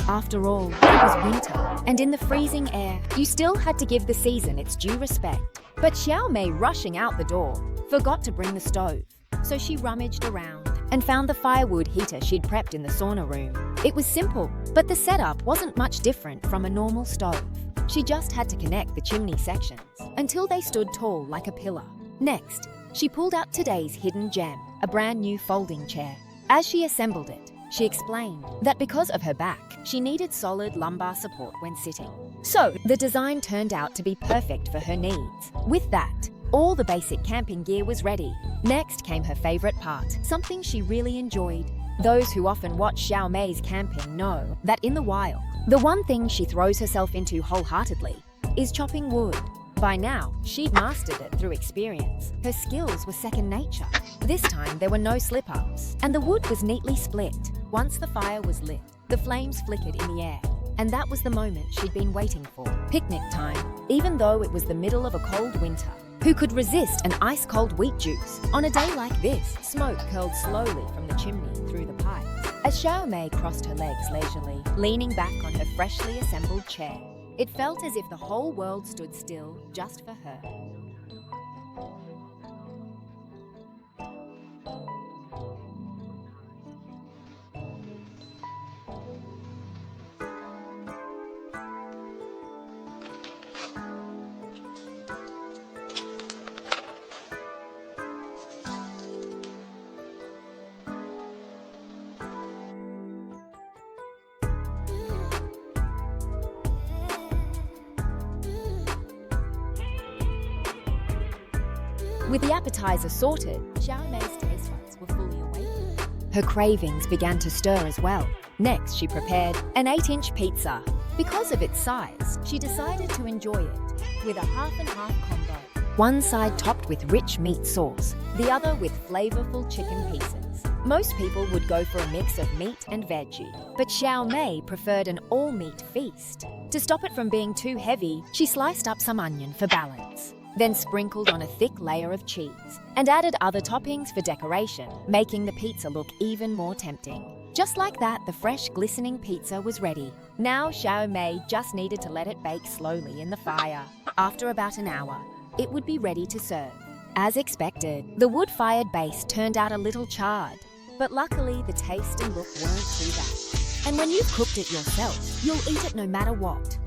After all, it was winter, and in the freezing air, you still had to give the season its due respect. But Xiao Mei, rushing out the door, forgot to bring the stove. So she rummaged around and found the firewood heater she'd prepped in the sauna room. It was simple, but the setup wasn't much different from a normal stove. She just had to connect the chimney sections until they stood tall like a pillar. Next, she pulled out today's hidden gem, a brand new folding chair. As she assembled it, she explained that because of her back, she needed solid lumbar support when sitting. So, the design turned out to be perfect for her needs. With that, all the basic camping gear was ready. Next came her favorite part, something she really enjoyed. Those who often watch Xiao Mei's camping know that in the wild, the one thing she throws herself into wholeheartedly is chopping wood. By now, she'd mastered it through experience. Her skills were second nature. This time, there were no slip-ups, and the wood was neatly split. Once the fire was lit, the flames flickered in the air, and that was the moment she'd been waiting for. Picnic time, even though it was the middle of a cold winter. Who could resist an ice-cold wheat juice? On a day like this, smoke curled slowly from the chimney through the pipes. As Xiao Mei crossed her legs leisurely, leaning back on her freshly assembled chair, it felt as if the whole world stood still just for her. With the appetizer sorted, Xiao Mei's taste buds were fully awakened. Her cravings began to stir as well. Next, she prepared an 8-inch pizza. Because of its size, she decided to enjoy it with a half-and-half combo. One side topped with rich meat sauce, the other with flavorful chicken pieces. Most people would go for a mix of meat and veggie, but Xiao Mei preferred an all-meat feast. To stop it from being too heavy, she sliced up some onion for balance, then sprinkled on a thick layer of cheese, and added other toppings for decoration, making the pizza look even more tempting. Just like that, the fresh, glistening pizza was ready. Now Xiao Mei just needed to let it bake slowly in the fire. After about an hour, it would be ready to serve. As expected, the wood-fired base turned out a little charred, but luckily the taste and look weren't too bad. And when you've cooked it yourself, you'll eat it no matter what.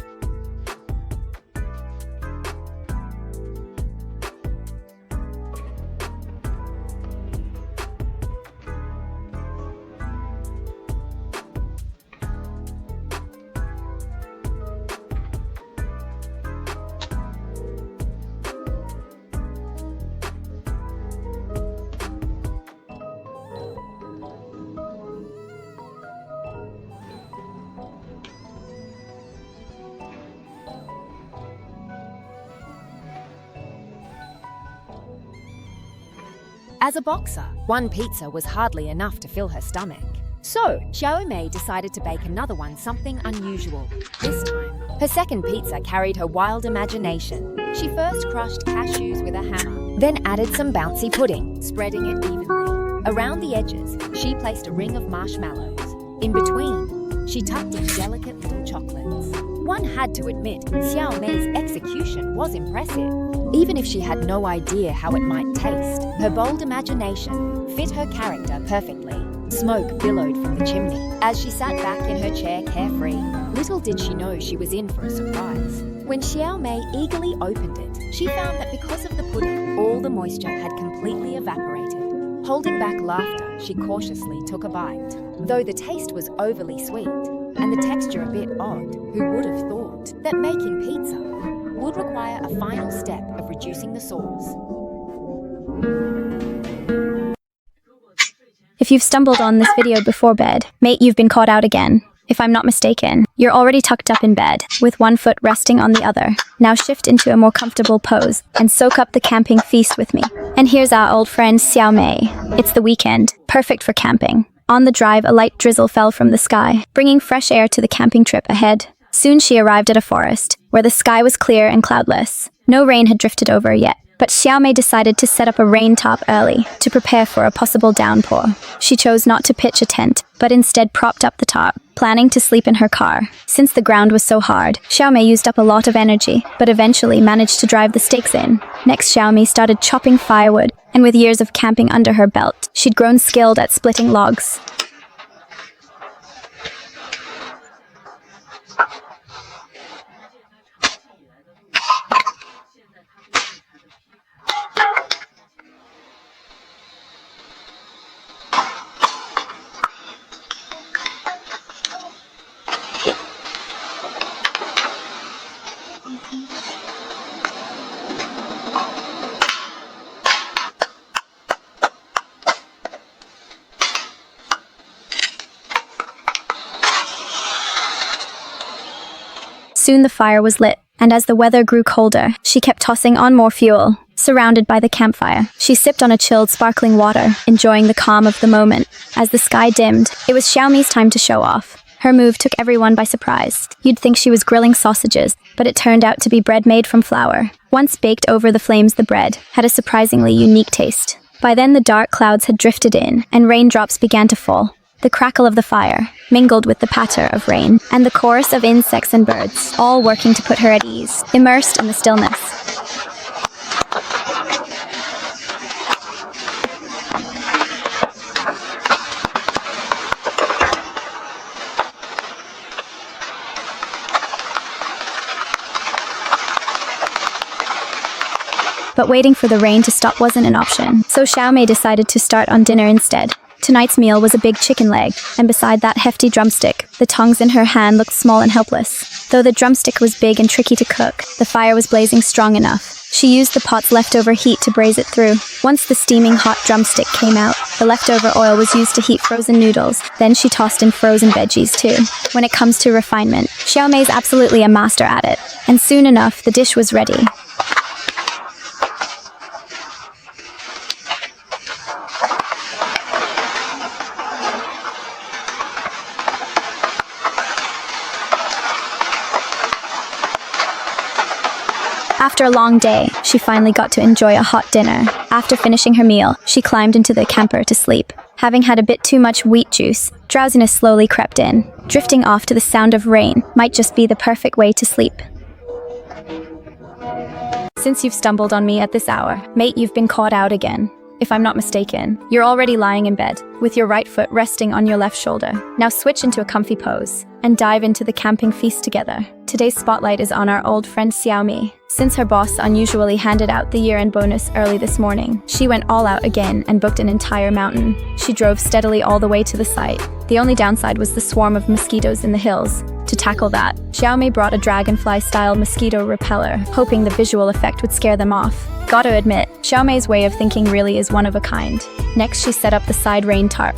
As a boxer, one pizza was hardly enough to fill her stomach. So, Xiao Mei decided to bake another one something unusual. This time, her second pizza carried her wild imagination. She first crushed cashews with a hammer, then added some bouncy pudding, spreading it evenly. Around the edges, she placed a ring of marshmallows. In between, she tucked in delicate little chocolates. One had to admit, Xiao Mei's execution was impressive. Even if she had no idea how it might taste, her bold imagination fit her character perfectly. Smoke billowed from the chimney as she sat back in her chair carefree. Little did she know she was in for a surprise. When Xiao Mei eagerly opened it, she found that because of the pudding, all the moisture had completely evaporated. Holding back laughter, she cautiously took a bite. Though the taste was overly sweet and the texture a bit odd, who would have thought that making pizza would require a final step of reducing the sauce? If you've stumbled on this video before bed, mate, you've been caught out again. If I'm not mistaken, you're already tucked up in bed, with one foot resting on the other. Now shift into a more comfortable pose, and soak up the camping feast with me. And here's our old friend Xiao Mei. It's the weekend, perfect for camping. On the drive, a light drizzle fell from the sky, bringing fresh air to the camping trip ahead. Soon she arrived at a forest, where the sky was clear and cloudless. No rain had drifted over yet, but Xiao Mei decided to set up a rain top early to prepare for a possible downpour. She chose not to pitch a tent, but instead propped up the top, planning to sleep in her car. Since the ground was so hard, Xiao Mei used up a lot of energy, but eventually managed to drive the stakes in. Next, Xiao Mei started chopping firewood, and with years of camping under her belt, she'd grown skilled at splitting logs. Soon the fire was lit, and as the weather grew colder, she kept tossing on more fuel. Surrounded by the campfire, she sipped on a chilled sparkling water, enjoying the calm of the moment. As the sky dimmed, it was Xiao Mei's time to show off. Her move took everyone by surprise. You'd think she was grilling sausages, but it turned out to be bread made from flour. Once baked over the flames, the bread had a surprisingly unique taste. By then the dark clouds had drifted in, and raindrops began to fall. The crackle of the fire mingled with the patter of rain, and the chorus of insects and birds, all working to put her at ease, immersed in the stillness. But waiting for the rain to stop wasn't an option, so Xiao Mei decided to start on dinner instead. Tonight's meal was a big chicken leg, and beside that hefty drumstick, the tongs in her hand looked small and helpless. Though the drumstick was big and tricky to cook, the fire was blazing strong enough. She used the pot's leftover heat to braise it through. Once the steaming hot drumstick came out, the leftover oil was used to heat frozen noodles. Then she tossed in frozen veggies too. When it comes to refinement, Xiao Mei's absolutely a master at it. And soon enough, the dish was ready. After a long day, she finally got to enjoy a hot dinner. After finishing her meal, she climbed into the camper to sleep. Having had a bit too much wheat juice, drowsiness slowly crept in. Drifting off to the sound of rain might just be the perfect way to sleep. Since you've stumbled on me at this hour, mate, you've been caught out again. If I'm not mistaken, you're already lying in bed, with your right foot resting on your left shoulder. Now switch into a comfy pose, and dive into the camping feast together. Today's spotlight is on our old friend Xiao Mei. Since her boss unusually handed out the year-end bonus early this morning, she went all out again and booked an entire mountain. She drove steadily all the way to the site. The only downside was the swarm of mosquitoes in the hills. To tackle that, Xiao Mei brought a dragonfly-style mosquito repeller, hoping the visual effect would scare them off. Gotta admit, Xiao Mei's way of thinking really is one of a kind. Next, she set up the side rain tarp.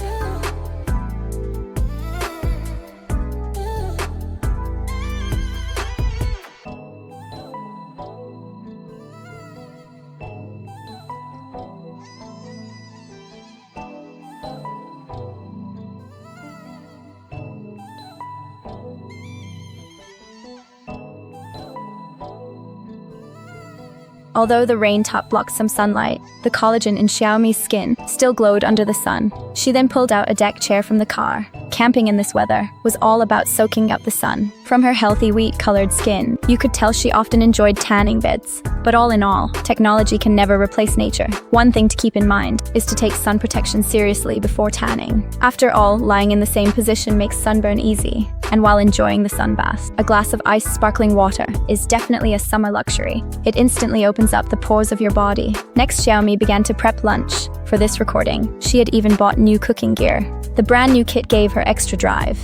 Although the rain top blocked some sunlight, the collagen in Xiao Mei's skin still glowed under the sun. She then pulled out a deck chair from the car. Camping in this weather was all about soaking up the sun. From her healthy wheat-colored skin, you could tell she often enjoyed tanning beds. But all in all, technology can never replace nature. One thing to keep in mind is to take sun protection seriously before tanning. After all, lying in the same position makes sunburn easy. and while enjoying the sunbath. A glass of ice sparkling water is definitely a summer luxury. It instantly opens up the pores of your body. Next, Xiaomi began to prep lunch. For this recording, she had even bought new cooking gear. The brand new kit gave her extra drive.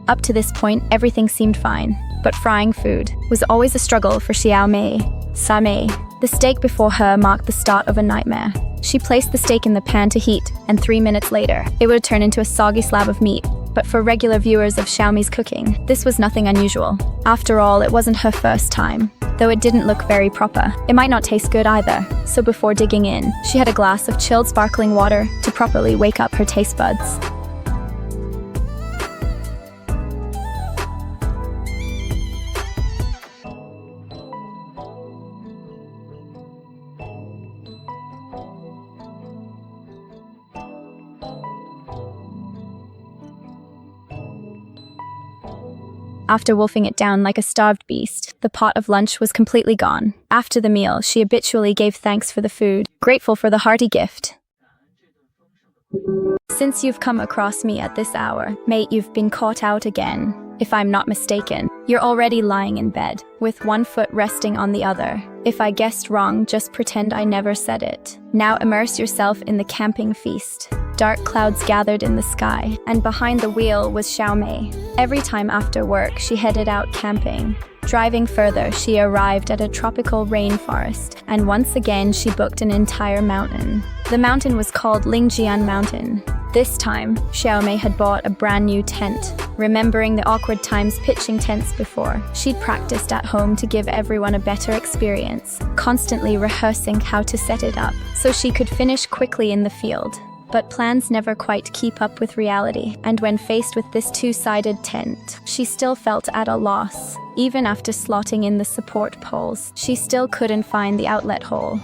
Up to this point, everything seemed fine, but frying food was always a struggle for Xiaomei. The steak before her marked the start of a nightmare. She placed the steak in the pan to heat, and 3 minutes later, it would turn into a soggy slab of meat. But for regular viewers of Xiaomi's cooking, this was nothing unusual. After all, it wasn't her first time. Though it didn't look very proper, it might not taste good either. So before digging in, she had a glass of chilled sparkling water to properly wake up her taste buds. After wolfing it down like a starved beast, the pot of lunch was completely gone. After the meal, she habitually gave thanks for the food, grateful for the hearty gift. Since you've come across me at this hour, mate, you've been caught out again. If I'm not mistaken, you're already lying in bed, with one foot resting on the other. If I guessed wrong, just pretend I never said it. Now immerse yourself in the camping feast. Dark clouds gathered in the sky, and behind the wheel was Xiaomei. Every time after work, she headed out camping. Driving further, she arrived at a tropical rainforest, and once again she booked an entire mountain. The mountain was called Lingjian Mountain. This time, Xiaomei had bought a brand new tent. Remembering the awkward times pitching tents before, she'd practiced at home to give everyone a better experience, constantly rehearsing how to set it up, so she could finish quickly in the field. But plans never quite keep up with reality, and when faced with this two-sided tent, she still felt at a loss. Even after slotting in the support poles, she still couldn't find the outlet hole.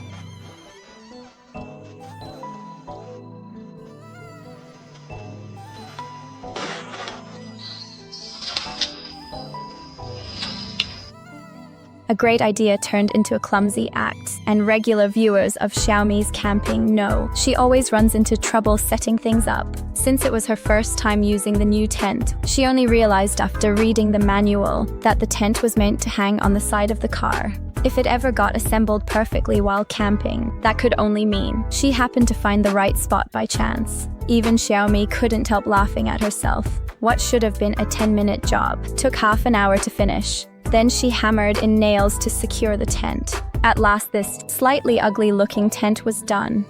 A great idea turned into a clumsy act, and regular viewers of Xiaomi's camping know she always runs into trouble setting things up. Since it was her first time using the new tent, she only realized after reading the manual that the tent was meant to hang on the side of the car. If it ever got assembled perfectly while camping, that could only mean she happened to find the right spot by chance. Even Xiaomi couldn't help laughing at herself. What should have been a 10-minute job took half an hour to finish. Then she hammered in nails to secure the tent. At last, this slightly ugly-looking tent was done.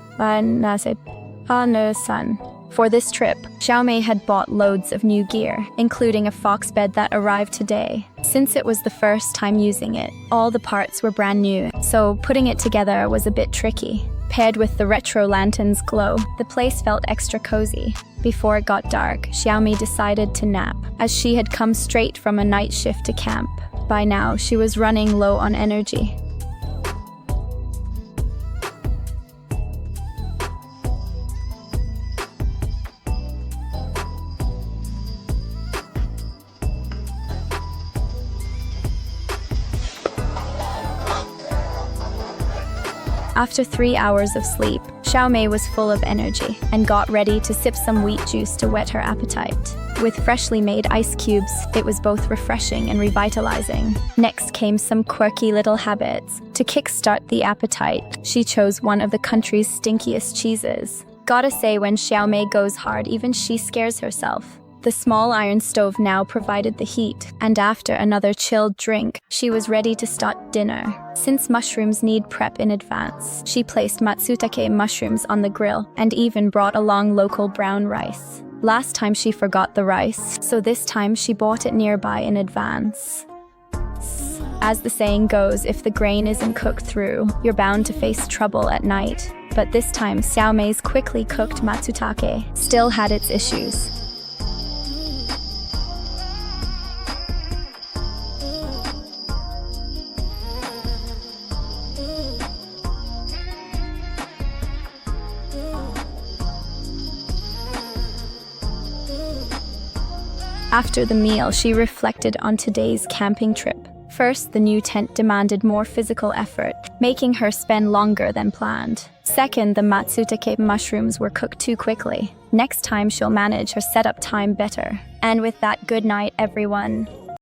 For this trip, Xiaomei had bought loads of new gear, including a fox bed that arrived today. Since it was the first time using it, all the parts were brand new, so putting it together was a bit tricky. Paired with the retro lantern's glow, the place felt extra cozy. Before it got dark, Xiaomi decided to nap, as she had come straight from a night shift to camp. By now, she was running low on energy. After 3 hours of sleep, Xiaomei was full of energy and got ready to sip some wheat juice to whet her appetite. With freshly made ice cubes, it was both refreshing and revitalizing. Next came some quirky little habits. To kickstart the appetite, she chose one of the country's stinkiest cheeses. Gotta say, when Xiaomei goes hard, even she scares herself. The small iron stove now provided the heat, and after another chilled drink, she was ready to start dinner. Since mushrooms need prep in advance, she placed matsutake mushrooms on the grill and even brought along local brown rice. Last time she forgot the rice, so this time she bought it nearby in advance. As the saying goes, if the grain isn't cooked through, you're bound to face trouble at night. But this time, Xiaomei's quickly cooked matsutake still had its issues. After the meal, she reflected on today's camping trip. First, the new tent demanded more physical effort, making her spend longer than planned. Second, the matsutake mushrooms were cooked too quickly. Next time, she'll manage her setup time better. And with that, good night, everyone.